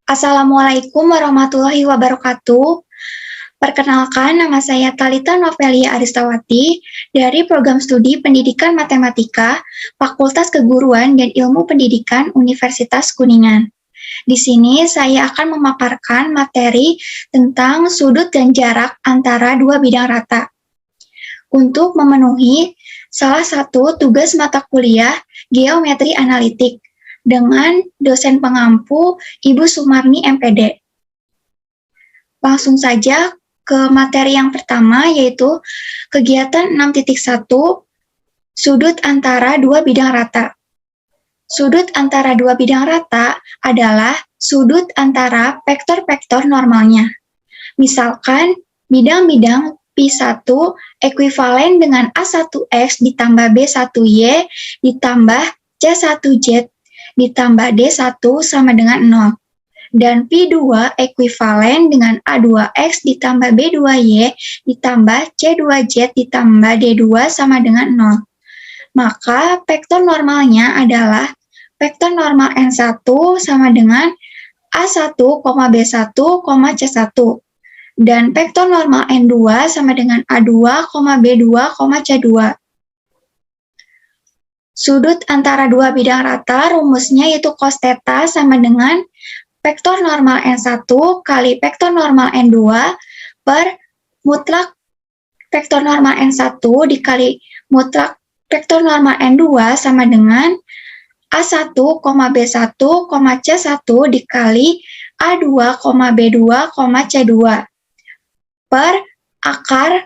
Assalamualaikum warahmatullahi wabarakatuh. Perkenalkan, nama saya Thalita Novelia Aristawati dari Program Studi Pendidikan Matematika, Fakultas Keguruan dan Ilmu Pendidikan Universitas Kuningan. Di sini saya akan memaparkan materi tentang sudut dan jarak antara dua bidang rata. Untuk memenuhi salah satu tugas mata kuliah Geometri Analitik dengan dosen pengampu Ibu Sumarni MPD. Langsung saja ke materi yang pertama, yaitu kegiatan 6.1 sudut antara dua bidang rata. Sudut antara dua bidang rata adalah sudut antara vektor-vektor normalnya. Misalkan bidang-bidang Pi1 ekuivalen dengan A1X ditambah B1Y ditambah C1Z ditambah D1 sama dengan 0. Dan Pi2 ekuivalen dengan A2X ditambah B2Y ditambah C2Z ditambah D2 sama dengan 0. Maka vektor normalnya adalah vektor normal N1 sama dengan A1, B1, C1. Dan vektor normal N2 sama dengan A2, B2, C2. Sudut antara dua bidang rata rumusnya yaitu cos theta sama dengan vektor normal N1 kali vektor normal N2 per mutlak vektor normal N1 dikali mutlak vektor normal N2 sama dengan A1, B1, C1 dikali A2, B2, C2 per akar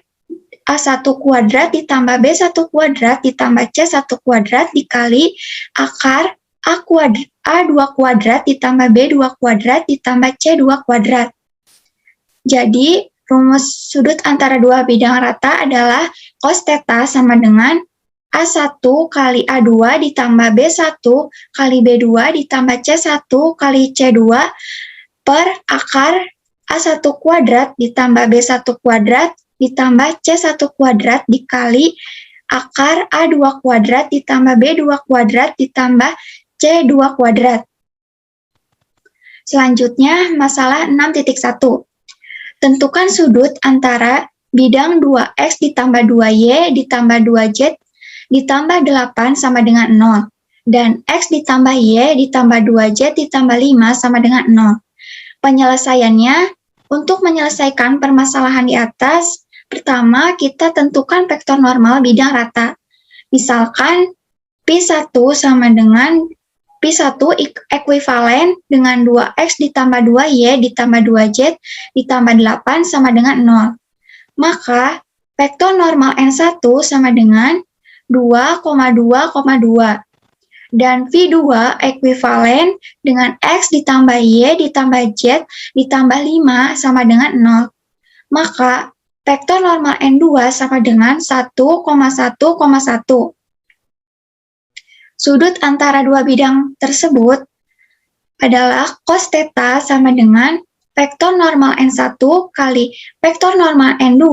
A1 kuadrat ditambah B1 kuadrat ditambah C1 kuadrat dikali akar A2 kuadrat ditambah B2 kuadrat ditambah C2 kuadrat. Jadi, rumus sudut antara dua bidang rata adalah cos theta sama dengan A1 kali A2 ditambah B1 kali B2 ditambah C1 kali C2 per akar A1 kuadrat ditambah B1 kuadrat ditambah C1 kuadrat dikali akar A2 kuadrat ditambah B2 kuadrat ditambah C2 kuadrat. Selanjutnya, masalah 6.1. Tentukan sudut antara bidang 2X ditambah 2Y ditambah 2Z ditambah 8 sama dengan 0. Dan X ditambah Y ditambah 2Z ditambah 5 sama dengan 0. Penyelesaiannya, untuk menyelesaikan permasalahan di atas, pertama, kita tentukan vektor normal bidang rata. Misalkan, Pi1 sama dengan Pi1 ekuivalen dengan 2X ditambah 2Y ditambah 2Z ditambah 8 sama dengan 0. Maka, vektor normal N1 sama dengan 2,2,2. Dan Pi2 ekuivalen dengan X ditambah Y ditambah Z ditambah 5 sama dengan 0. Maka, vektor normal N2 sama dengan 1,1,1. Sudut antara dua bidang tersebut adalah cos theta sama dengan vektor normal N1 kali vektor normal N2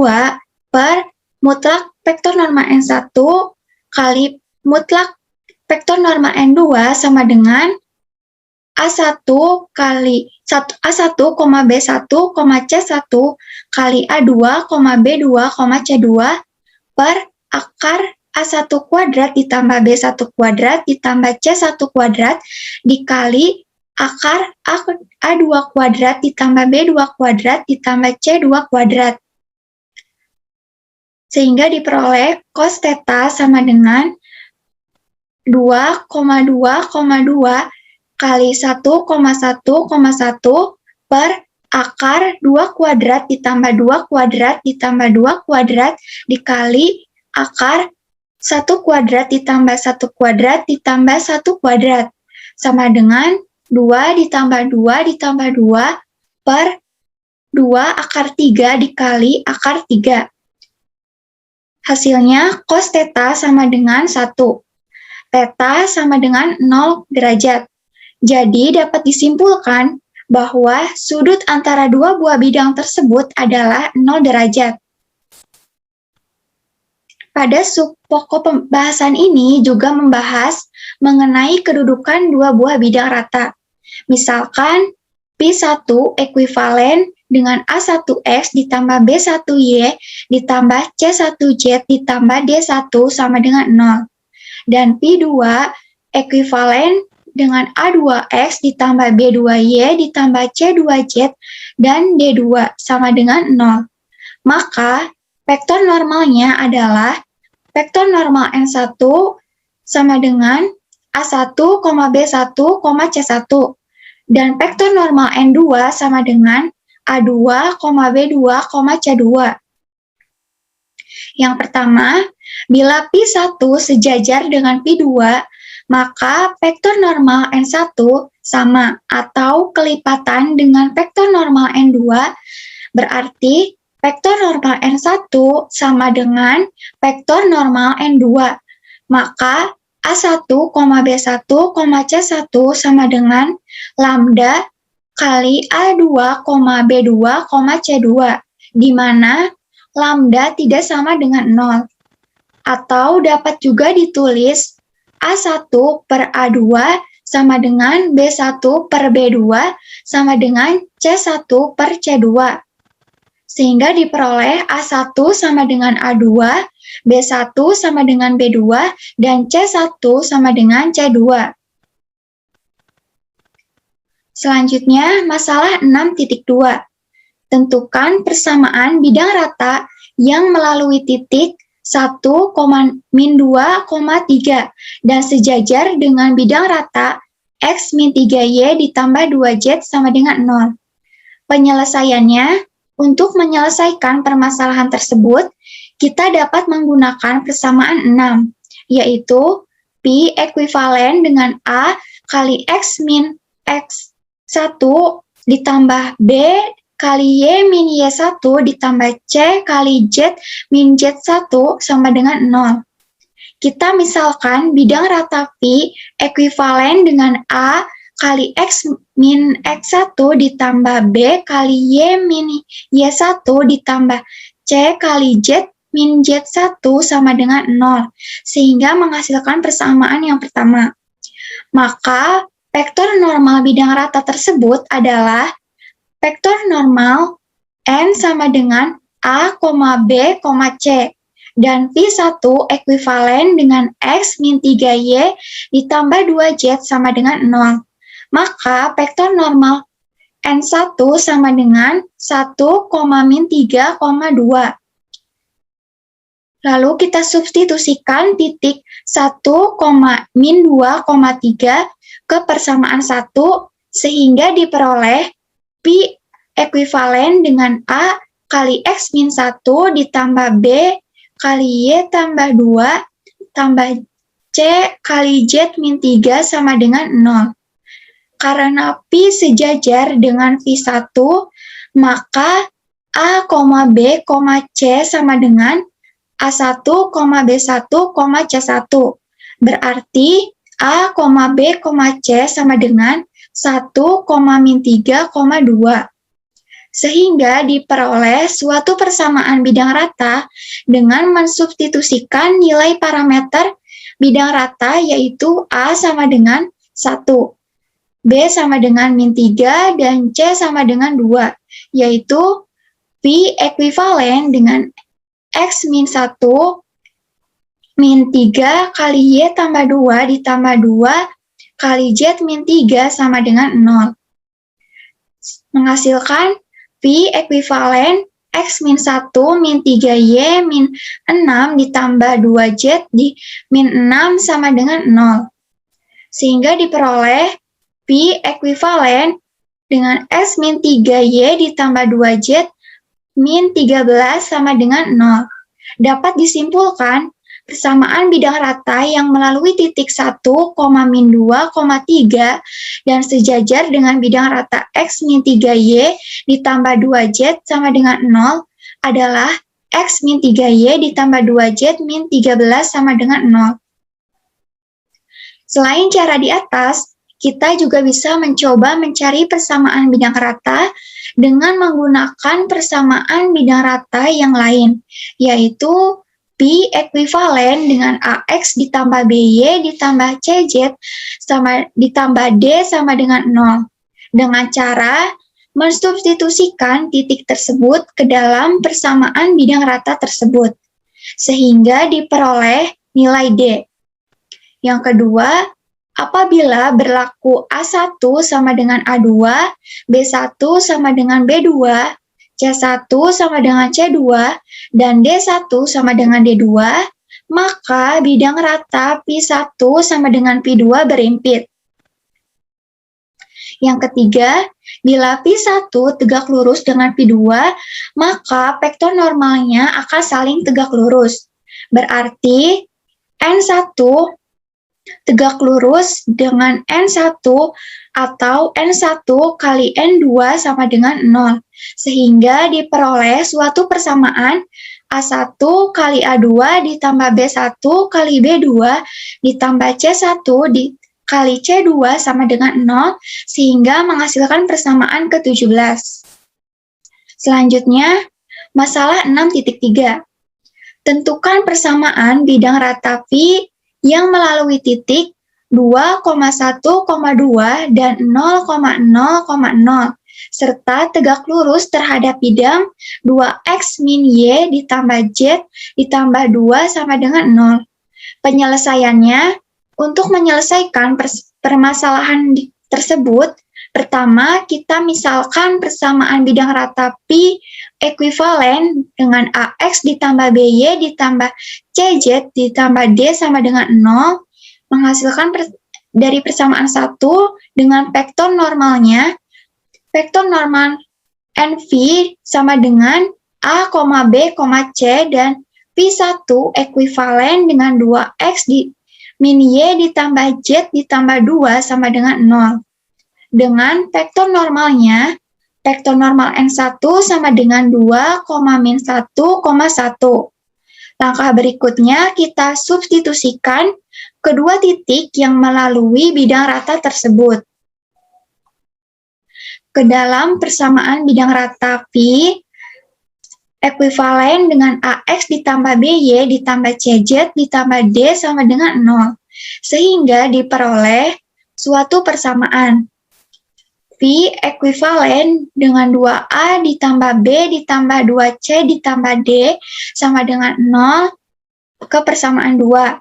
per mutlak vektor normal N1 kali mutlak vektor normal N2 sama dengan A1 kali A1, B1, C1 kali A2, B2, C2 per akar A1 kuadrat ditambah B1 kuadrat ditambah C1 kuadrat dikali akar A2 kuadrat ditambah B2 kuadrat ditambah C2 kuadrat. Sehingga diperoleh cos theta sama dengan 2,2,2 kali 1,1,1 per akar 2 kuadrat ditambah 2 kuadrat ditambah 2 kuadrat dikali akar 1 kuadrat ditambah 1 kuadrat ditambah 1 kuadrat sama dengan 2 ditambah 2 ditambah 2 per 2 akar 3 dikali akar 3. Hasilnya cos theta sama dengan 1. Theta sama dengan 0 derajat. Jadi dapat disimpulkan bahwa sudut antara dua buah bidang tersebut adalah 0 derajat. Pada pokok pembahasan ini juga membahas mengenai kedudukan dua buah bidang rata. Misalkan P1 ekuivalen dengan A1X ditambah B1Y ditambah C1Z ditambah D1 sama dengan 0. Dan P2 ekuivalen dengan A2X ditambah B2Y ditambah C2Z dan D2 sama dengan 0. Maka vektor normalnya adalah vektor normal N1 sama dengan A1, B1, C1. Dan vektor normal N2 sama dengan A2, B2, C2. Yang pertama, bila P1 sejajar dengan P2, maka vektor normal N1 sama atau kelipatan dengan vektor normal N2, berarti vektor normal N1 sama dengan vektor normal N2. Maka A1, B1, C1 sama dengan lambda kali A2, B2, C2, di mana lambda tidak sama dengan 0. Atau dapat juga ditulis A1 per A2 sama dengan B1 per B2 sama dengan C1 per C2. Sehingga diperoleh A1 sama dengan A2, B1 sama dengan B2, dan C1 sama dengan C2. Selanjutnya, masalah 6.2. Tentukan persamaan bidang rata yang melalui titik 1, min 2, 3 dan sejajar dengan bidang rata X min 3Y ditambah 2Z sama dengan 0. Penyelesaiannya, untuk menyelesaikan permasalahan tersebut, kita dapat menggunakan persamaan 6, yaitu P ekuivalen dengan A kali X min X1 ditambah B kali Y min Y1 ditambah C kali Z min Z1 sama dengan 0. Kita misalkan bidang rata P ekuivalen dengan A kali X min X1 ditambah B kali Y min Y1 ditambah C kali Z min Z1 sama dengan 0, sehingga menghasilkan persamaan yang pertama. Maka, vektor normal bidang rata tersebut adalah vektor normal N sama dengan A, B, C, dan V1 ekuivalen dengan X min 3Y ditambah 2Z sama dengan 0. Maka, vektor normal N1 sama dengan 1, min 3, 2. Lalu kita substitusikan titik 1, min 2, 3 ke persamaan 1, sehingga diperoleh P ekuivalen dengan A kali X min 1 ditambah B kali Y tambah 2 tambah C kali Z min 3 sama dengan 0. Karena P sejajar dengan V1, maka A, B, C sama dengan A1, B1, C1. Berarti A, B, C sama dengan 1, min 3, 2. Sehingga diperoleh suatu persamaan bidang rata dengan mensubstitusikan nilai parameter bidang rata, yaitu A sama dengan 1, B sama dengan min 3, dan C sama dengan 2, yaitu P ekuivalen dengan X min 1 min 3 kali Y tambah 2 ditambah 2 kali Z min 3 sama dengan 0. Menghasilkan P ekuivalen X min 1 min 3Y min 6 ditambah 2Z di min 6 sama dengan 0. Sehingga diperoleh P ekuivalen dengan X min 3Y ditambah 2Z min 13 sama dengan 0. Dapat disimpulkan, persamaan bidang rata yang melalui titik 1, min 2, 3 dan sejajar dengan bidang rata X min 3Y ditambah 2Z sama dengan 0 adalah X min 3Y ditambah 2Z min 13 sama dengan 0. Selain cara di atas, kita juga bisa mencoba mencari persamaan bidang rata dengan menggunakan persamaan bidang rata yang lain, yaitu P ekuivalen dengan AX ditambah BY ditambah CZ sama ditambah D sama dengan 0. dengan cara mensubstitusikan titik tersebut ke dalam persamaan bidang rata tersebut, sehingga diperoleh nilai D. Yang kedua, apabila berlaku A1 sama dengan A2, B1 sama dengan B2, C1 sama dengan C2, dan D1 sama dengan D2, maka bidang rata Pi1 sama dengan Pi2 berimpit. Yang ketiga, bila Pi1 tegak lurus dengan Pi2, maka vektor normalnya akan saling tegak lurus. Berarti N1 tegak lurus dengan N1 atau N1 kali N2 sama dengan 0. Sehingga diperoleh suatu persamaan A1 kali A2 ditambah B1 kali B2 ditambah C1 kali C2 sama dengan 0, sehingga menghasilkan persamaan ke-17. Selanjutnya, masalah 6.3. Tentukan persamaan bidang rata Pi yang melalui titik 2,1,2 dan 0,0,0, serta tegak lurus terhadap bidang 2x min y ditambah z ditambah 2 sama dengan 0. Penyelesaiannya, untuk menyelesaikan permasalahan tersebut, pertama kita misalkan persamaan bidang rata Pi ekuivalen dengan AX ditambah BY ditambah CZ ditambah D sama dengan 0, menghasilkan dari persamaan 1 dengan vektor normalnya, vektor normal NV sama dengan A, B, C, dan Pi1 ekuivalen dengan 2X min Y ditambah Z ditambah 2 sama dengan 0. Dengan vektor normalnya, vektor normal N1 sama dengan 2, min 1, 1. Langkah berikutnya kita substitusikan kedua titik yang melalui bidang rata tersebut ke dalam persamaan bidang rata Pi ekuivalen dengan AX ditambah BY ditambah CZ ditambah D sama dengan 0, sehingga diperoleh suatu persamaan Pi ekuivalen dengan 2A ditambah B ditambah 2C ditambah D sama dengan 0 ke persamaan 2.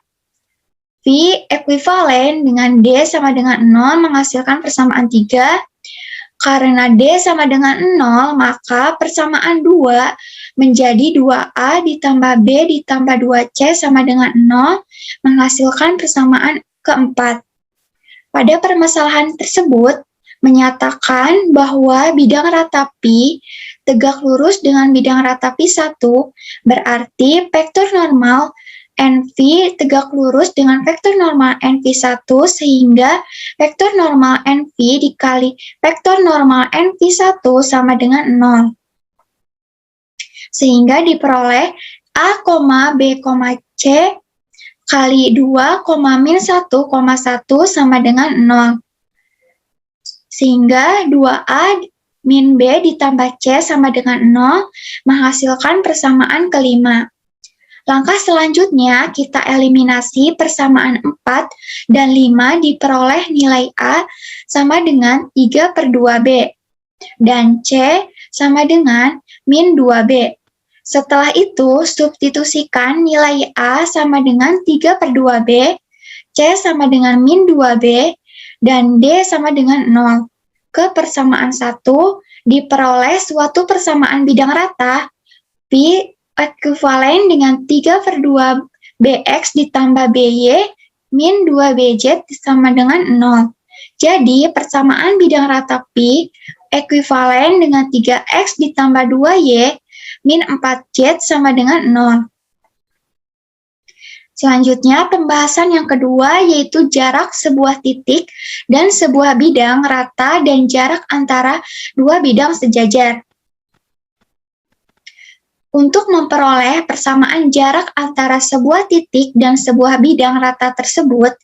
Pi ekuivalen dengan D sama dengan 0 menghasilkan persamaan 3. Karena D sama dengan 0, maka persamaan 2 menjadi 2A ditambah B ditambah 2C sama dengan 0, menghasilkan persamaan keempat. Pada permasalahan tersebut, menyatakan bahwa bidang rata Pi tegak lurus dengan bidang rata Pi1, berarti vektor normal NV tegak lurus dengan vektor normal NV1, sehingga vektor normal NV dikali vektor normal NV1 sama dengan 0. Sehingga diperoleh A, B, C kali 2, min 1, 1 sama dengan 0. Sehingga 2A min B ditambah C sama dengan 0 menghasilkan persamaan kelima. Langkah selanjutnya kita eliminasi persamaan 4 dan 5 diperoleh nilai A sama dengan 3/2B dan C sama dengan min 2B. Setelah itu substitusikan nilai A sama dengan 3/2B, C sama dengan min 2B, dan D sama dengan 0. Ke persamaan 1 diperoleh suatu persamaan bidang rata Pi ekuivalen dengan 3/2BX ditambah BY min 2BZ sama dengan 0. Jadi, persamaan bidang rata Pi ekuivalen dengan 3X ditambah 2Y min 4Z sama dengan 0. Selanjutnya, pembahasan yang kedua yaitu jarak sebuah titik dan sebuah bidang rata dan jarak antara dua bidang sejajar. Untuk memperoleh persamaan jarak antara sebuah titik dan sebuah bidang rata tersebut,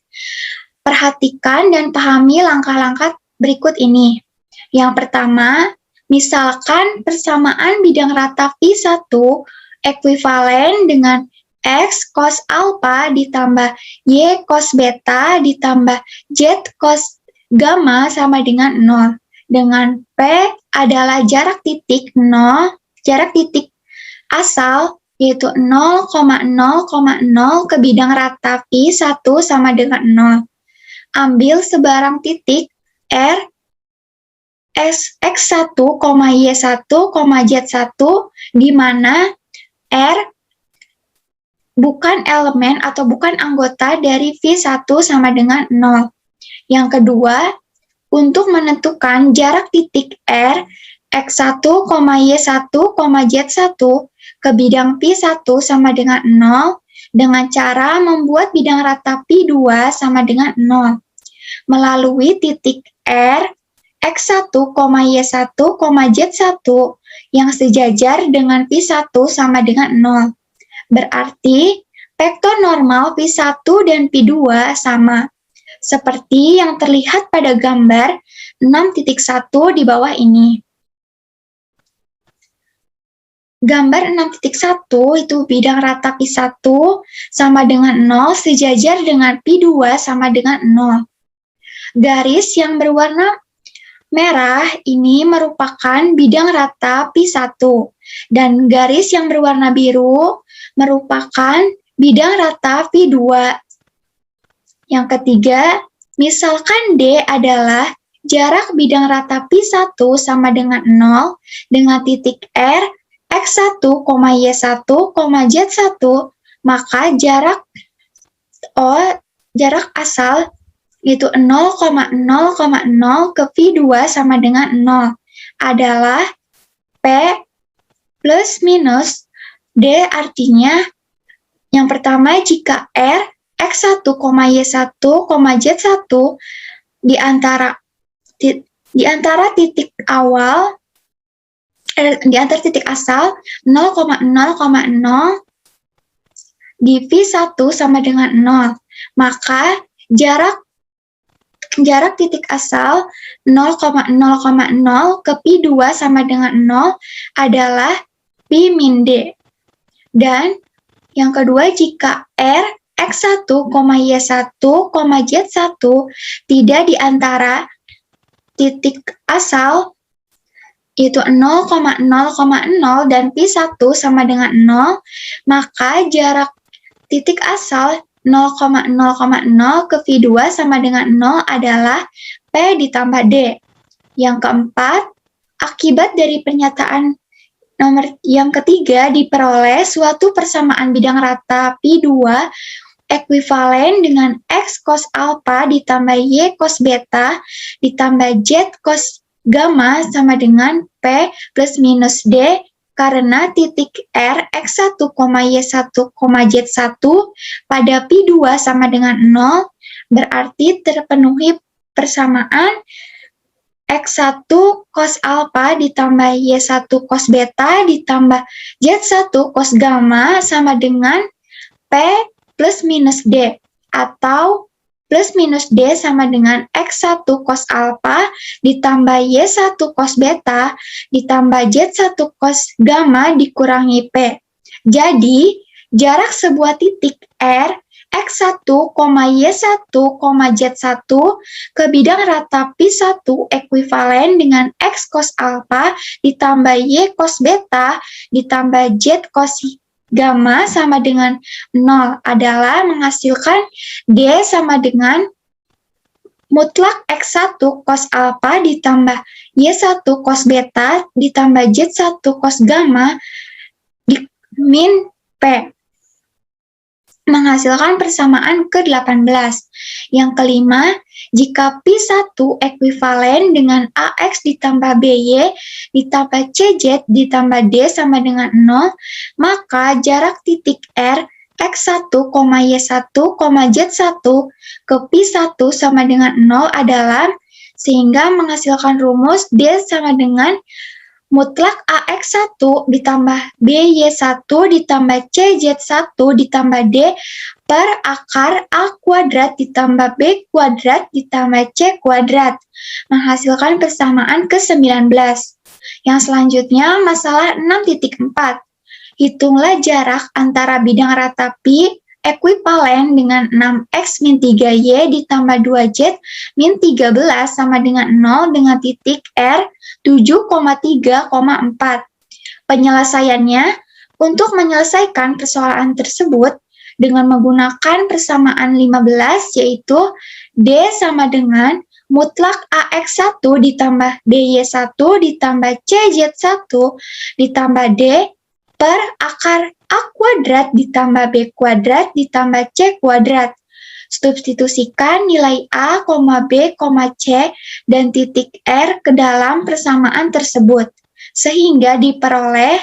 perhatikan dan pahami langkah-langkah berikut ini. Yang pertama, misalkan persamaan bidang rata Pi1 ekuivalen dengan X cos alpha ditambah Y cos beta ditambah Z cos gamma sama dengan 0. dengan P adalah jarak titik asal yaitu 0,0,0 ke bidang rata Pi1 sama dengan 0. Ambil sebarang titik R X1, Y1, Z1 di mana R bukan elemen atau bukan anggota dari V1 sama dengan 0. Yang kedua, untuk menentukan jarak titik R X1, Y1, Z1 ke bidang Pi1 sama dengan 0 dengan cara membuat bidang rata Pi2 sama dengan 0 melalui titik R X1, Y1, Z1 yang sejajar dengan Pi1 sama dengan 0. Berarti vektor normal Pi1 dan Pi2 sama, seperti yang terlihat pada gambar 6.1 di bawah ini. Gambar 6.1 itu bidang rata Pi1 sama dengan 0 sejajar dengan Pi2 sama dengan 0. Garis yang berwarna merah ini merupakan bidang rata Pi1 dan garis yang berwarna biru merupakan bidang rata Pi2. Yang ketiga, misalkan D adalah jarak bidang rata Pi1 sama dengan 0 dengan titik R X1, Y1, Z1, maka jarak asal yaitu 0,0,0 ke V2 sama dengan 0 adalah P plus minus D, artinya yang pertama jika R X1, Y1, Z1 di antara titik awal di antara titik asal 0,0,0 di V1 sama dengan 0, maka jarak titik asal 0,0,0 ke Pi2 sama dengan 0 adalah Pi min D. Dan yang kedua, jika R X1, Y1, Z1 tidak di antara titik asal yaitu 0,0,0 dan Pi1 sama dengan 0, maka jarak titik asal 0,0,0 ke V2 sama dengan 0 adalah P ditambah D. Yang keempat, akibat dari pernyataan nomor yang ketiga diperoleh suatu persamaan bidang rata Pi2 ekuivalen dengan X cos alpha ditambah Y cos beta ditambah Z cos gamma sama dengan P plus minus D karena titik R X1, Y1, Z1 pada Pi2 sama dengan 0 berarti terpenuhi persamaan X1 cos alpha ditambah Y1 cos beta ditambah Z1 cos gamma sama dengan P plus minus D atau plus minus D sama dengan X1 cos alpha ditambah Y1 cos beta ditambah Z1 cos gamma dikurangi P. Jadi, jarak sebuah titik R X1, Y1, Z1 ke bidang rata Pi1 ekuivalen dengan X cos alpha ditambah Y cos beta ditambah Z cos gamma sama dengan 0 adalah menghasilkan D sama dengan mutlak X1 cos alpha ditambah Y1 cos beta ditambah Z1 cos gamma di min P. Menghasilkan persamaan ke-18. Yang kelima, jika Pi1 ekuivalen dengan AX ditambah BY ditambah CZ ditambah D sama dengan 0, maka jarak titik R X1, Y1, Z1 ke Pi1 sama dengan 0 adalah, sehingga menghasilkan rumus D sama dengan mutlak AX1 ditambah BY1 ditambah CZ1 ditambah D per akar A kuadrat ditambah B kuadrat ditambah C kuadrat, menghasilkan persamaan ke-19. Yang selanjutnya masalah 6.4. Hitunglah jarak antara bidang rata Pi ekuivalen dengan 6x min 3y ditambah 2z min 13 sama dengan 0 dengan titik R 7,3,4. Penyelesaiannya, untuk menyelesaikan persoalan tersebut dengan menggunakan persamaan 15, yaitu D sama dengan mutlak AX1 ditambah BY1 ditambah CZ1 ditambah D per akar A kuadrat ditambah B kuadrat ditambah C kuadrat. Substitusikan nilai A, B, C, dan titik R ke dalam persamaan tersebut, sehingga diperoleh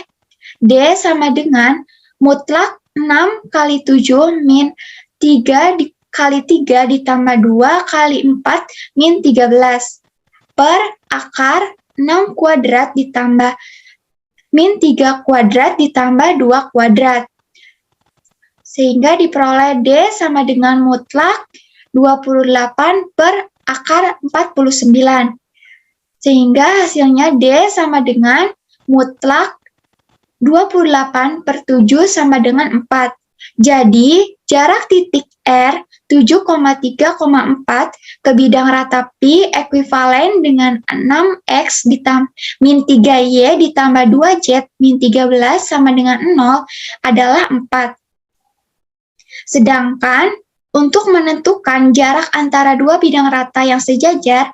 D sama dengan mutlak 6 kali 7 min 3 kali 3 ditambah 2 kali 4 min 13 per akar 6 kuadrat ditambah min 3 kuadrat ditambah 2 kuadrat. Sehingga diperoleh D sama dengan mutlak 28 per akar 49. Sehingga hasilnya D sama dengan mutlak 28 per 7 sama dengan 4. Jadi, jarak titik R 7,3,4 ke bidang rata Pi ekuivalen dengan 6x min 3y ditambah 2z min 13 sama dengan 0 adalah 4. Sedangkan, untuk menentukan jarak antara dua bidang rata yang sejajar,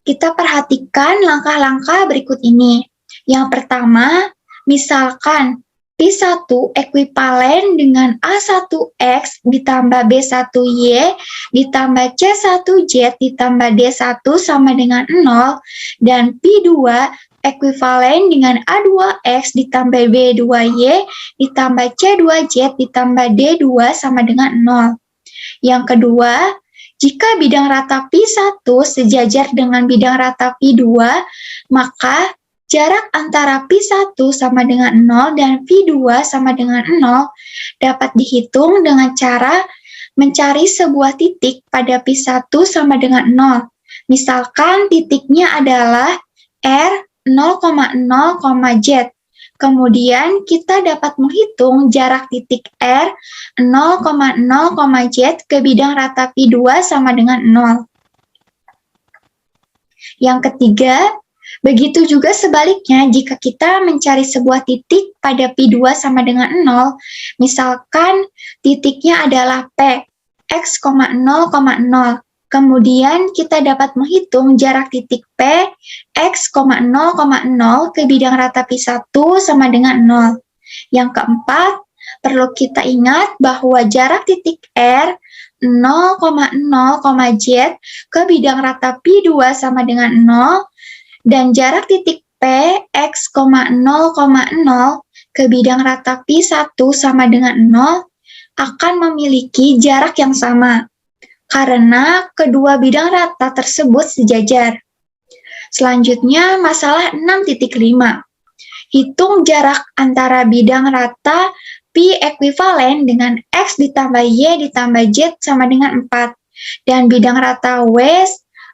kita perhatikan langkah-langkah berikut ini. Yang pertama, misalkan P1 ekuivalen dengan A1X ditambah B1Y ditambah C1Z ditambah D1 sama dengan 0 dan P2 ekuivalen dengan A2X ditambah B2Y ditambah C2Z ditambah D2 sama dengan 0. Yang kedua, jika bidang rata P1 sejajar dengan bidang rata P2, maka jarak antara P1 sama dengan 0 dan P2 sama dengan 0 dapat dihitung dengan cara mencari sebuah titik pada P1 sama dengan 0. Misalkan titiknya adalah R 0,0,Z. Kemudian kita dapat menghitung jarak titik R 0,0,Z ke bidang rata P2 sama dengan 0. Yang ketiga, begitu juga sebaliknya jika kita mencari sebuah titik pada P2 sama dengan 0, misalkan titiknya adalah P, X, 0,0. Kemudian kita dapat menghitung jarak titik P, X, 0,0 ke bidang rata P1 sama dengan 0. Yang keempat, perlu kita ingat bahwa jarak titik R 0,0,Z ke bidang rata P2 sama dengan 0, dan jarak titik P, X, 0,0 ke bidang rata P1 sama dengan 0 akan memiliki jarak yang sama, karena kedua bidang rata tersebut sejajar. Selanjutnya, masalah 6.5. Hitung jarak antara bidang rata P ekuivalen dengan X ditambah Y ditambah Z sama dengan 4, dan bidang rata W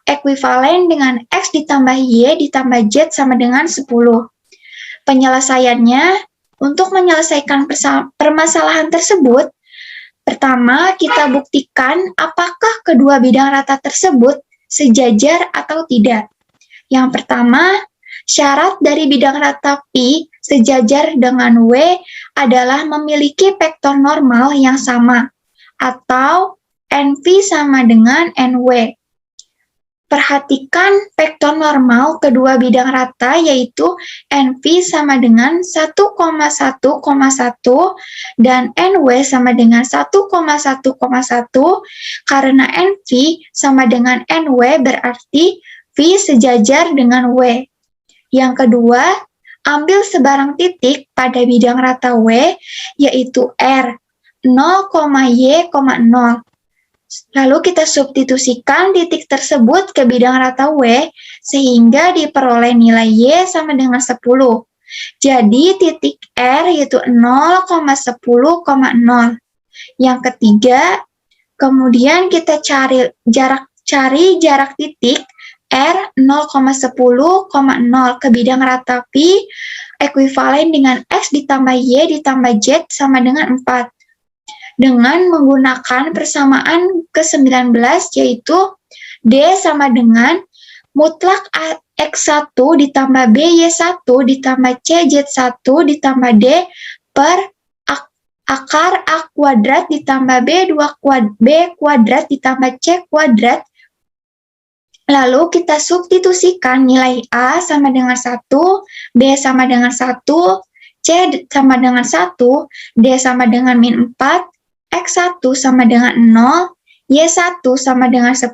ekuivalen dengan X ditambah Y ditambah Z sama dengan 10. Penyelesaiannya, untuk menyelesaikan permasalahan tersebut, pertama kita buktikan apakah kedua bidang rata tersebut sejajar atau tidak. Yang pertama, syarat dari bidang rata Pi sejajar dengan W adalah memiliki vektor normal yang sama, atau NV sama dengan NW. Perhatikan vektor normal kedua bidang rata yaitu NV sama dengan 1,1,1 dan NW sama dengan 1,1,1 karena NV sama dengan NW berarti V sejajar dengan W. Yang kedua, ambil sebarang titik pada bidang rata W yaitu R 0,Y,0. Lalu kita substitusikan titik tersebut ke bidang rata W sehingga diperoleh nilai Y sama dengan 10. Jadi titik R yaitu 0,10,0. Yang ketiga, kemudian kita cari jarak titik R 0,10,0 ke bidang rata Pi ekuivalen dengan X ditambah Y ditambah Z sama dengan 4. dengan menggunakan persamaan ke-19, yaitu D sama dengan mutlak X1 ditambah BY1 ditambah CZ1 ditambah D per akar A kuadrat ditambah B kuadrat ditambah C kuadrat. Lalu kita substitusikan nilai A sama dengan 1, B sama dengan 1, C sama dengan 1, D sama dengan min 4, X1 sama dengan 0, Y1 sama dengan 10,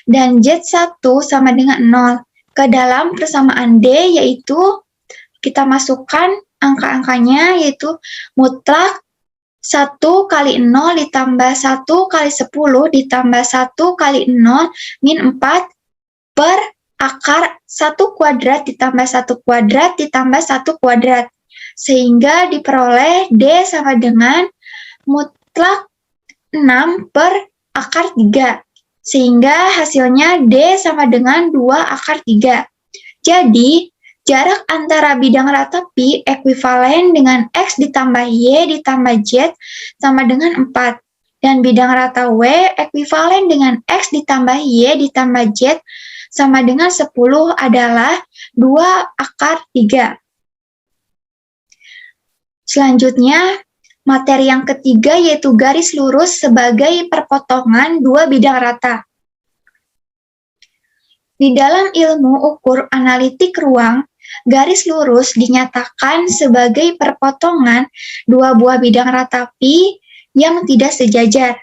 dan Z1 sama dengan 0. Ke dalam persamaan D, yaitu kita masukkan angka-angkanya, yaitu mutlak 1 kali 0 ditambah 1 kali 10 ditambah 1 kali 0 min 4 per akar 1 kuadrat ditambah 1 kuadrat ditambah 1 kuadrat. Sehingga diperoleh D sama dengan mutlak 6 per akar 3. Sehingga hasilnya D sama dengan 2 akar 3. Jadi, jarak antara bidang rata Pi ekuivalen dengan X ditambah Y ditambah Z sama dengan 4. Dan bidang rata W ekuivalen dengan X ditambah Y ditambah Z sama dengan 10 adalah 2 akar 3. Selanjutnya, materi yang ketiga yaitu garis lurus sebagai perpotongan dua bidang rata. Di dalam ilmu ukur analitik ruang, garis lurus dinyatakan sebagai perpotongan dua buah bidang rata Pi yang tidak sejajar.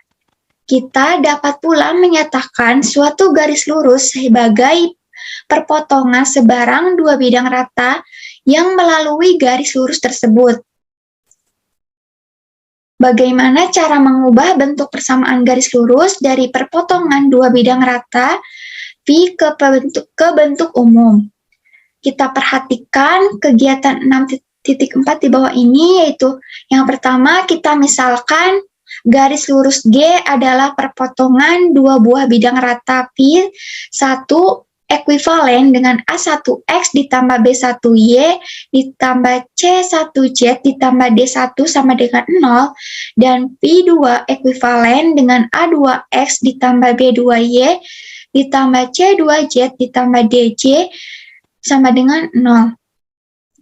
Kita dapat pula menyatakan suatu garis lurus sebagai perpotongan sebarang dua bidang rata yang melalui garis lurus tersebut. Bagaimana cara mengubah bentuk persamaan garis lurus dari perpotongan dua bidang rata Pi ke bentuk umum? Kita perhatikan kegiatan 6.4 di bawah ini, yaitu yang pertama kita misalkan garis lurus G adalah perpotongan dua buah bidang rata Pi 1 ekuivalen dengan A1X ditambah B1Y ditambah C1Z ditambah D1 sama dengan 0, dan Pi2 ekuivalen dengan A2X ditambah B2Y ditambah C2Z ditambah DJ sama dengan 0,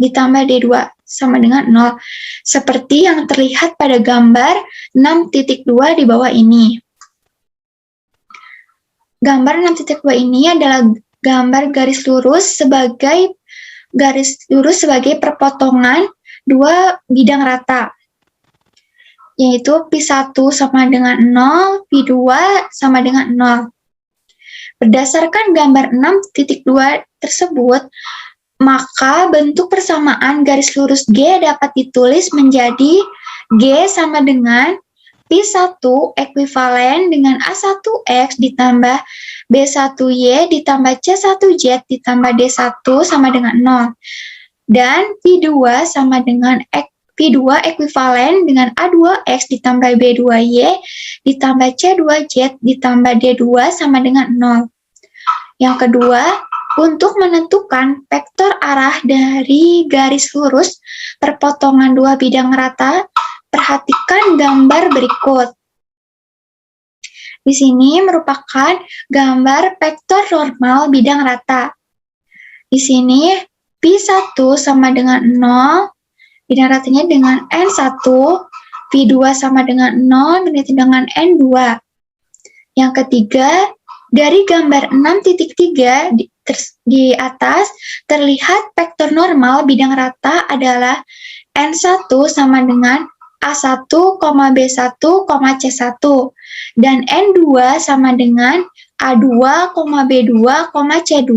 ditambah D2 sama dengan 0, seperti yang terlihat pada gambar 6.2 di bawah ini. Gambar 6.2 ini adalah gambar garis lurus sebagai perpotongan dua bidang rata, yaitu Pi1 sama dengan 0, Pi2 sama dengan 0. Berdasarkan gambar 6.2 tersebut, maka bentuk persamaan garis lurus G dapat ditulis menjadi G sama dengan Pi1 ekuivalen dengan A1X ditambah B1Y ditambah C1Z ditambah D1 sama dengan 0. Dan Pi2 sama dengan Pi2 ekuivalen dengan A2X ditambah B2Y ditambah C2Z ditambah D2 sama dengan 0. Yang kedua, untuk menentukan vektor arah dari garis lurus perpotongan dua bidang rata, perhatikan gambar berikut. Di sini merupakan gambar vektor normal bidang rata. Di sini Pi1 sama dengan 0, bidang ratanya dengan N1, Pi2 sama dengan 0, bidang ratanya dengan N2. Yang ketiga, dari gambar 6.3 di atas, terlihat vektor normal bidang rata adalah N1 sama dengan A1, B1, C1, dan N2 sama dengan A2, B2, C2.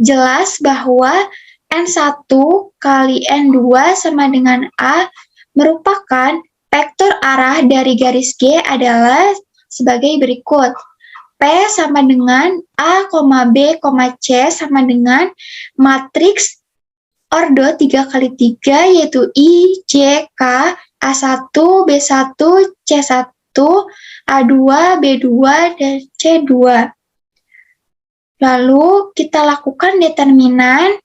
Jelas bahwa N1 kali N2 sama dengan A merupakan vektor arah dari garis G adalah sebagai berikut. P sama dengan A, B, C sama dengan matriks ordo 3x3 yaitu I, J, K, A1, B1, C1, A2, B2, dan C2. Lalu kita lakukan determinan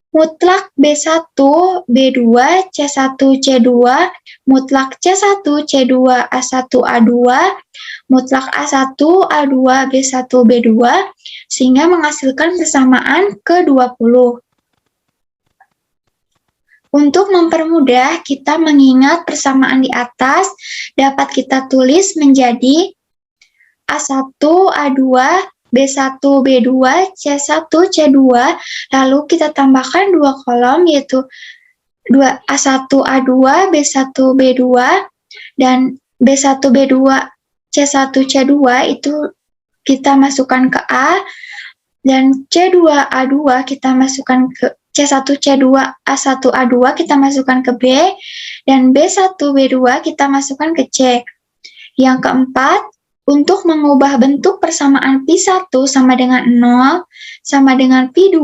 mutlak B1, B2, C1, C2, mutlak C1, C2, A1, A2, mutlak A1, A2, B1, B2, sehingga menghasilkan persamaan ke-20. Untuk mempermudah kita mengingat persamaan di atas, dapat kita tulis menjadi A1, A2, B1, B2, C1, C2, lalu kita tambahkan dua kolom yaitu A1, A2, B1, B2, dan B1, B2, C1, C2 itu kita masukkan ke A, dan C2, A2 kita masukkan ke C1, C2, A1, A2 kita masukkan ke B, dan B1, B2 kita masukkan ke C. Yang keempat, untuk mengubah bentuk persamaan Pi1 sama dengan 0 sama dengan Pi2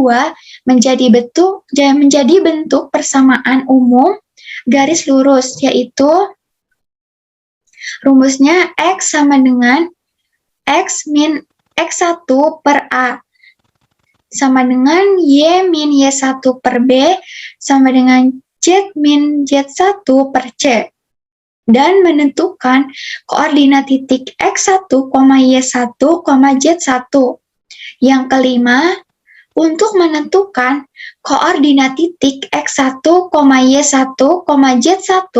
menjadi bentuk persamaan umum garis lurus, yaitu rumusnya X sama dengan X min X1 per A sama dengan Y min Y1 per B sama dengan Z min Z1 per C. Dan menentukan koordinat titik X1, Y1, Z1. Yang kelima, untuk menentukan koordinat titik X1, Y1, Z1,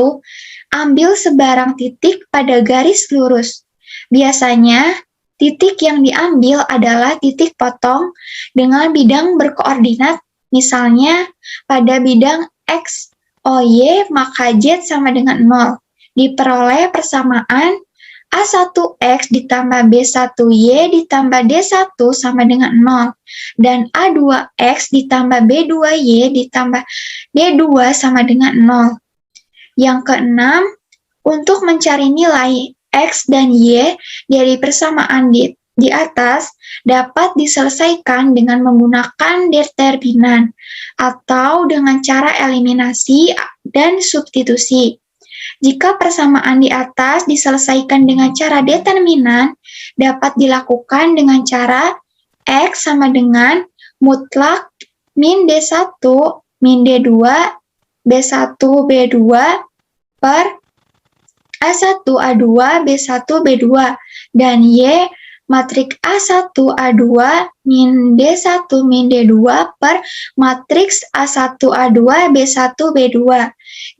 ambil sebarang titik pada garis lurus. Biasanya, titik yang diambil adalah titik potong dengan bidang berkoordinat, misalnya pada bidang X, OY, maka Z sama dengan 0. Diperoleh persamaan A1X ditambah B1Y ditambah D1 sama dengan 0. Dan A2X ditambah B2Y ditambah D2 sama dengan 0. Yang keenam, untuk mencari nilai X dan Y dari persamaan di atas dapat diselesaikan dengan menggunakan determinan atau dengan cara eliminasi dan substitusi. Jika persamaan di atas diselesaikan dengan cara determinan, dapat dilakukan dengan cara X sama dengan mutlak min D1 min D2 B1 B2 per A1 A2 B1 B2 dan Y matriks A1 A2 min D1 min D2 per matriks A1 A2 B1 B2.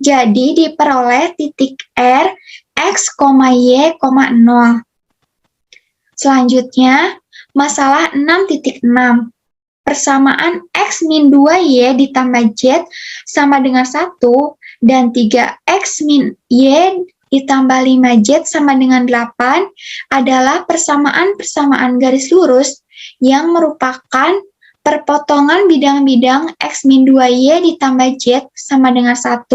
Jadi diperoleh titik R, X, Y, 0. Selanjutnya, masalah 6.6. Persamaan X min 2Y ditambah Z sama dengan 1 dan 3X min Y ditambah 5Z sama dengan 8 adalah persamaan-persamaan garis lurus yang merupakan perpotongan bidang-bidang X min 2Y ditambah Z sama dengan 1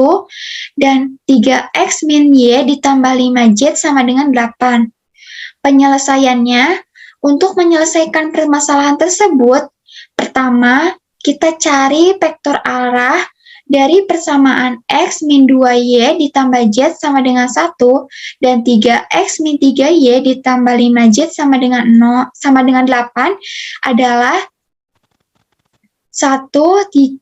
dan 3X min Y ditambah 5Z sama dengan 8. Penyelesaiannya, untuk menyelesaikan permasalahan tersebut, pertama, kita cari vektor arah dari persamaan X min 2Y ditambah Z sama dengan 1 dan 3X min 3Y ditambah 5Z sama dengan 8 adalah 1, 3,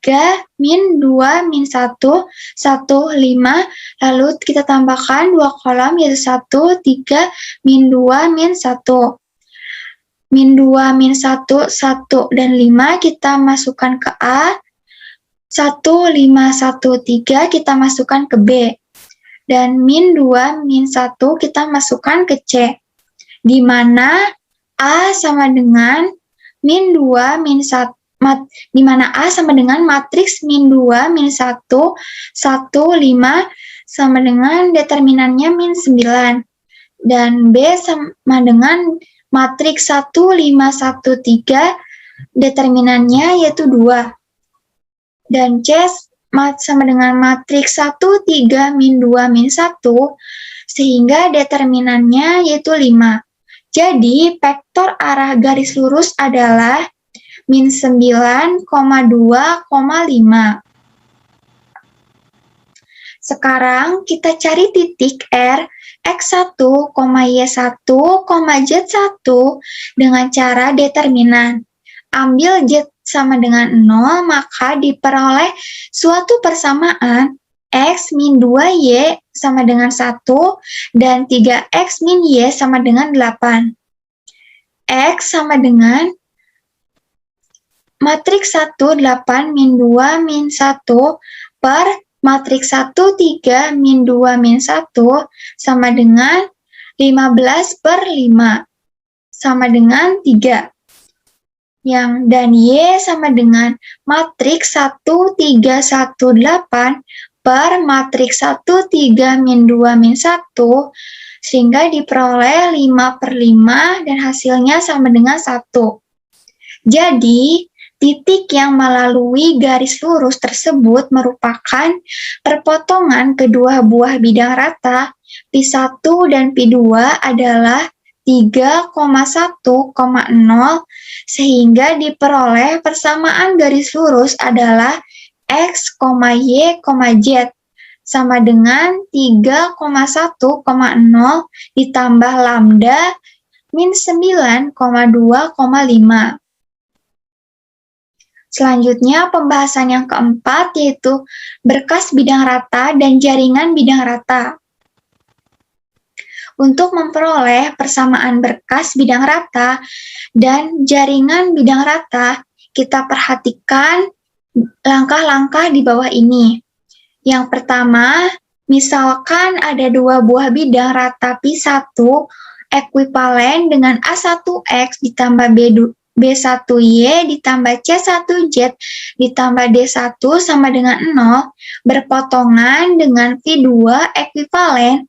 min 2, min 1, 1, 5, lalu kita tambahkan dua kolom yaitu 1, 3, min 2, min 1. Min 2, min 1, 1, dan 5 kita masukkan ke A, 1, 5, 1, 3 kita masukkan ke B. Dan min 2, min 1 kita masukkan ke C. Di mana A sama dengan min 2, min 1. Di mana A sama dengan matriks min 2, min 1, 1, 5 sama dengan determinannya min 9. Dan B sama dengan matriks 1, 5, 1, 3, determinannya yaitu 2. Dan C sama dengan matriks 1, 3, min 2, min 1, sehingga determinannya yaitu 5. Jadi, vektor arah garis lurus adalah min 9,2,5. Sekarang kita cari titik R, X1, Y1, Z1 dengan cara determinan. Ambil Z1 sama dengan 0, maka diperoleh suatu persamaan X min 2Y sama dengan 1 dan 3X min Y sama dengan 8. X sama dengan matriks 1, 8 min 2 min 1 per matriks 1, 3 min 2 min 1 sama dengan 15 per 5 sama dengan 3. Dan Y sama dengan matriks 1, 3, 1, 8 per matriks 1, 3, min 2, min 1, sehingga diperoleh 5 per 5 dan hasilnya sama dengan 1. Jadi, titik yang melalui garis lurus tersebut merupakan perpotongan kedua buah bidang rata Pi1 dan Pi2 adalah 3,1,0 sehingga diperoleh persamaan garis lurus adalah X, Y, Z sama dengan 3,1,0 ditambah lambda min 9,2,5. Selanjutnya pembahasan yang keempat yaitu berkas bidang rata dan jaringan bidang rata. Untuk memperoleh persamaan berkas bidang rata dan jaringan bidang rata, kita perhatikan langkah-langkah di bawah ini. Yang pertama, misalkan ada dua buah bidang rata Pi1 ekuivalen dengan A1X ditambah B1Y ditambah C1Z ditambah D1 sama dengan 0 berpotongan dengan Pi2 ekuivalen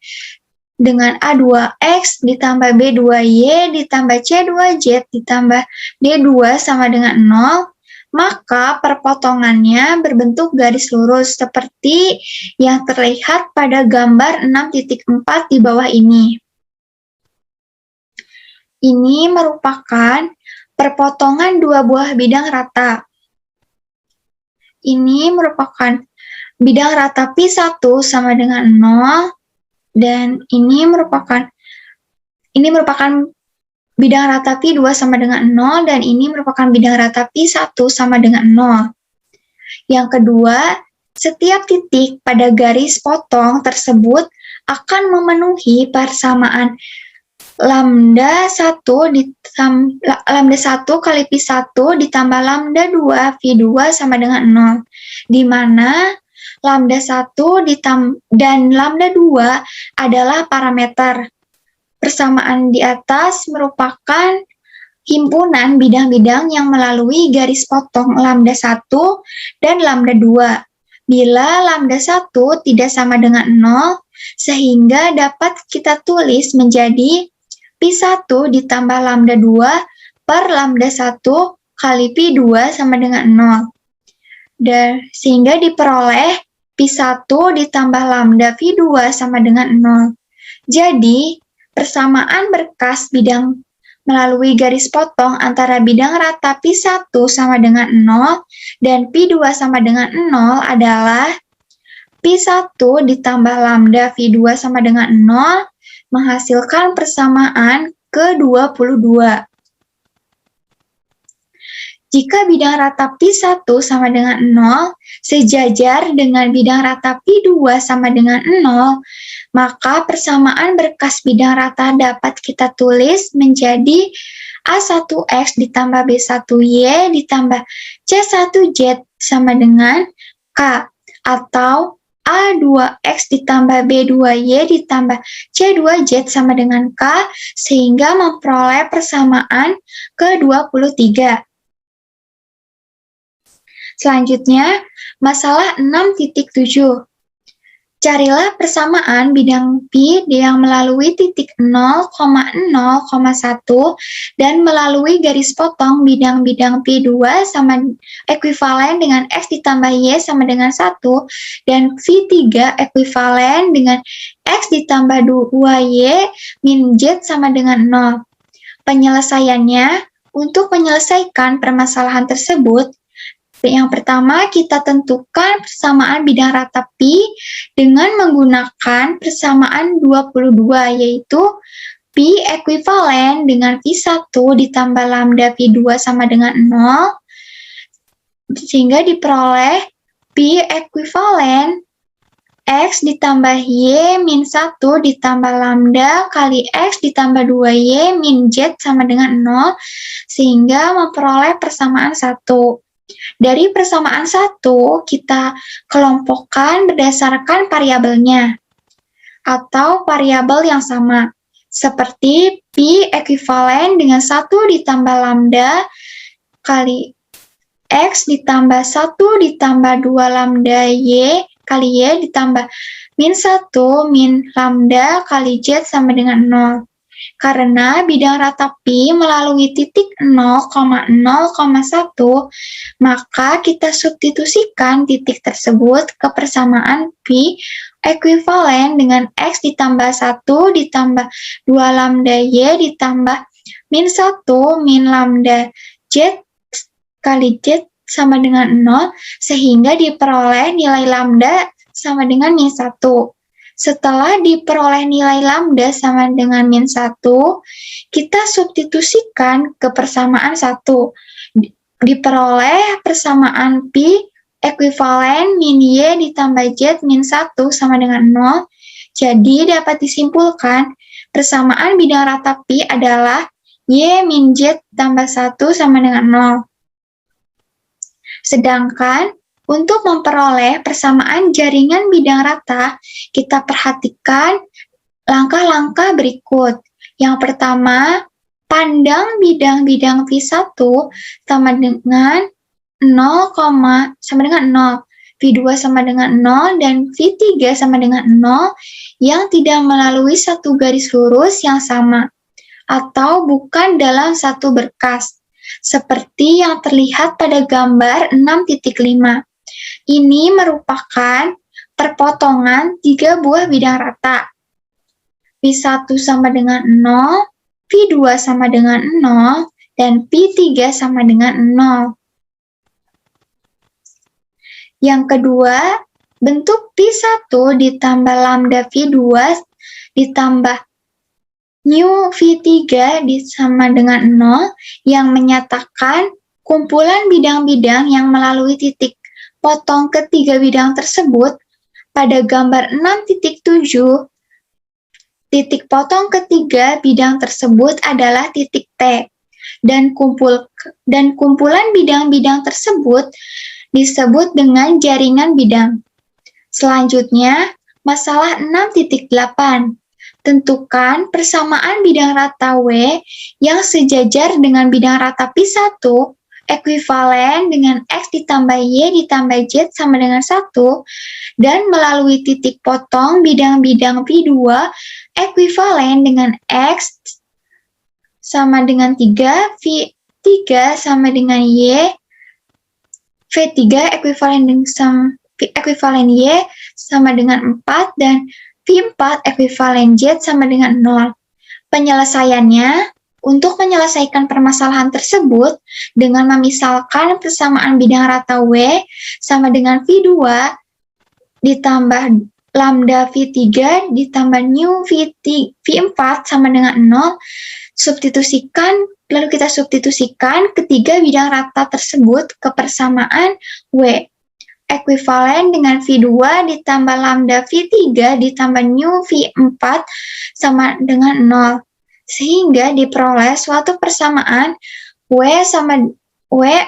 dengan A2X ditambah B2Y ditambah C2Z ditambah D2 sama dengan 0, maka perpotongannya berbentuk garis lurus seperti yang terlihat pada gambar 6.4 di bawah ini. Ini merupakan perpotongan dua buah bidang rata. Ini merupakan bidang rata Pi1 sama dengan 0, dan ini merupakan bidang rata Pi2 sama dengan 0, dan ini merupakan bidang rata Pi1 sama dengan 0. Yang kedua, setiap titik pada garis potong tersebut akan memenuhi persamaan lambda 1 kali Pi1 ditambah lambda 2 Pi2 sama dengan 0, di mana lambda 1 dan lambda 2 adalah parameter. Persamaan di atas merupakan himpunan bidang-bidang yang melalui garis potong lambda 1 dan lambda 2. Bila lambda 1 tidak sama dengan 0, sehingga dapat kita tulis menjadi Pi1 ditambah lambda 2 per lambda 1 kali Pi2 sama dengan 0. Dan sehingga diperoleh Pi1 ditambah lambda Pi2 sama dengan 0. Jadi, persamaan berkas bidang melalui garis potong antara bidang rata Pi1 sama dengan 0 dan Pi2 sama dengan 0 adalah Pi1 ditambah lambda Pi2 sama dengan 0 menghasilkan persamaan ke-22. Jika bidang rata Pi1 sama dengan 0 sejajar dengan bidang rata Pi2 sama dengan 0, maka persamaan berkas bidang rata dapat kita tulis menjadi A1X ditambah B1Y ditambah C1Z sama dengan K, atau A2X ditambah B2Y ditambah C2Z sama dengan K, sehingga memperoleh persamaan ke-23. Selanjutnya, masalah 6.7. Carilah persamaan bidang Pi yang melalui titik 0,0,1 dan melalui garis potong bidang-bidang Pi2 sama ekuivalen dengan X ditambah Y sama dengan 1 dan Pi3 ekuivalen dengan X ditambah 2Y min Z sama dengan 0. Penyelesaiannya, untuk menyelesaikan permasalahan tersebut, yang pertama, kita tentukan persamaan bidang rata Pi dengan menggunakan persamaan 22, yaitu Pi ekuivalen dengan Pi1 ditambah lambda Pi2 sama dengan 0, sehingga diperoleh P ekuivalen X ditambah Y min 1 ditambah lambda kali X ditambah 2Y min Z sama dengan 0, sehingga memperoleh persamaan 1. Dari persamaan 1, kita kelompokkan berdasarkan variabelnya, atau variabel yang sama, seperti P ekuivalen dengan 1 ditambah lambda kali X ditambah 1 ditambah 2 lambda Y kali Y ditambah min 1 min lambda kali Z sama dengan 0. Karena bidang rata Pi melalui titik 0,0,1, maka kita substitusikan titik tersebut ke persamaan Pi ekuivalen dengan X ditambah 1 ditambah 2 lambda Y ditambah min 1 min lambda Z kali Z sama dengan 0, sehingga diperoleh nilai lambda sama dengan min 1. Setelah diperoleh nilai lambda sama dengan min 1, kita substitusikan ke persamaan 1. Diperoleh persamaan Pi ekuivalen min Y ditambah Z min 1 sama dengan 0. Jadi dapat disimpulkan persamaan bidang rata Pi adalah Y min Z tambah 1 sama dengan 0. Sedangkan untuk memperoleh persamaan jaringan bidang rata, kita perhatikan langkah-langkah berikut. Yang pertama, pandang bidang-bidang V1 sama dengan 0, sama dengan 0, V2 sama dengan 0, dan V3 sama dengan 0 yang tidak melalui satu garis lurus yang sama, atau bukan dalam satu berkas, seperti yang terlihat pada gambar 6.5. Ini merupakan perpotongan 3 buah bidang rata. V1 sama dengan 0, V2 sama dengan 0, dan V3 sama dengan 0. Yang kedua, bentuk V1 ditambah lambda V2 ditambah nu V3 sama dengan 0 yang menyatakan kumpulan bidang-bidang yang melalui titik potong ketiga bidang tersebut. Pada gambar 6.7, titik potong ketiga bidang tersebut adalah titik T, dan kumpulan bidang-bidang tersebut disebut dengan jaringan bidang. Selanjutnya, masalah 6.8. Tentukan persamaan bidang rata W yang sejajar dengan bidang rata Pi1 ekuivalen dengan X ditambah Y ditambah Z sama dengan 1, dan melalui titik potong bidang-bidang Pi2 ekuivalen dengan X sama dengan 3, V3 sama dengan Y, V3 ekuivalen Y sama dengan 4, dan V4 ekuivalen Z sama dengan 0. Penyelesaiannya, untuk menyelesaikan permasalahan tersebut dengan memisalkan persamaan bidang rata W sama dengan V2 ditambah lambda V3 ditambah nu V4 sama dengan 0, lalu kita substitusikan ketiga bidang rata tersebut ke persamaan W ekuivalen dengan V2 ditambah lambda V3 ditambah nu V4 sama dengan 0, sehingga diperoleh suatu persamaan W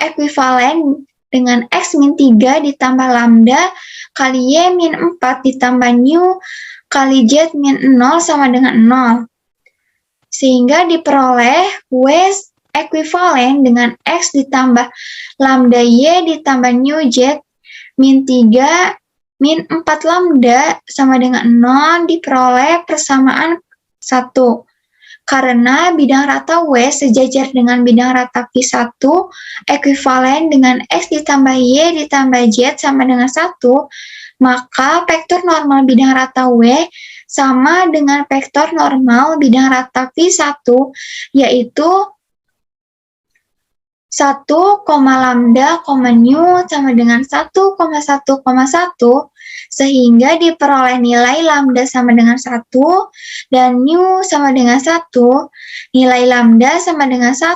ekuivalen dengan X min 3 ditambah lambda kali Y min 4 ditambah nu kali Z min 0 sama dengan 0, sehingga diperoleh W ekuivalen dengan X ditambah lambda Y ditambah nu Z min 3 min 4 lambda sama dengan 0, diperoleh persamaan 1. Karena bidang rata W sejajar dengan bidang rata Pi1 ekuivalen dengan X ditambah Y ditambah Z sama dengan 1, maka vektor normal bidang rata W sama dengan vektor normal bidang rata Pi1, yaitu 1, lambda, nu sama dengan 1,1,1, sehingga diperoleh nilai lambda sama dengan 1, dan nu sama dengan 1, nilai lambda sama dengan 1,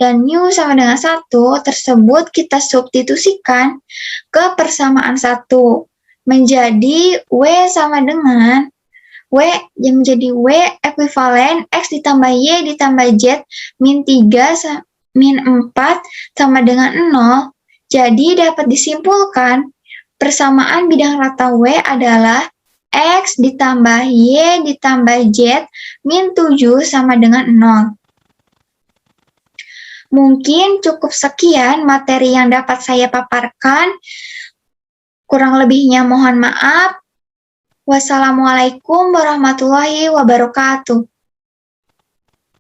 dan mu sama dengan 1 tersebut kita substitusikan ke persamaan 1 menjadi W sama dengan W yang menjadi W ekuivalen X ditambah Y ditambah Z min 3 min 4 sama dengan 0. Jadi dapat disimpulkan persamaan bidang rata W adalah X ditambah Y ditambah Z min 7 sama dengan 0. Mungkin cukup sekian materi yang dapat saya paparkan. Kurang lebihnya mohon maaf. Wassalamualaikum warahmatullahi wabarakatuh.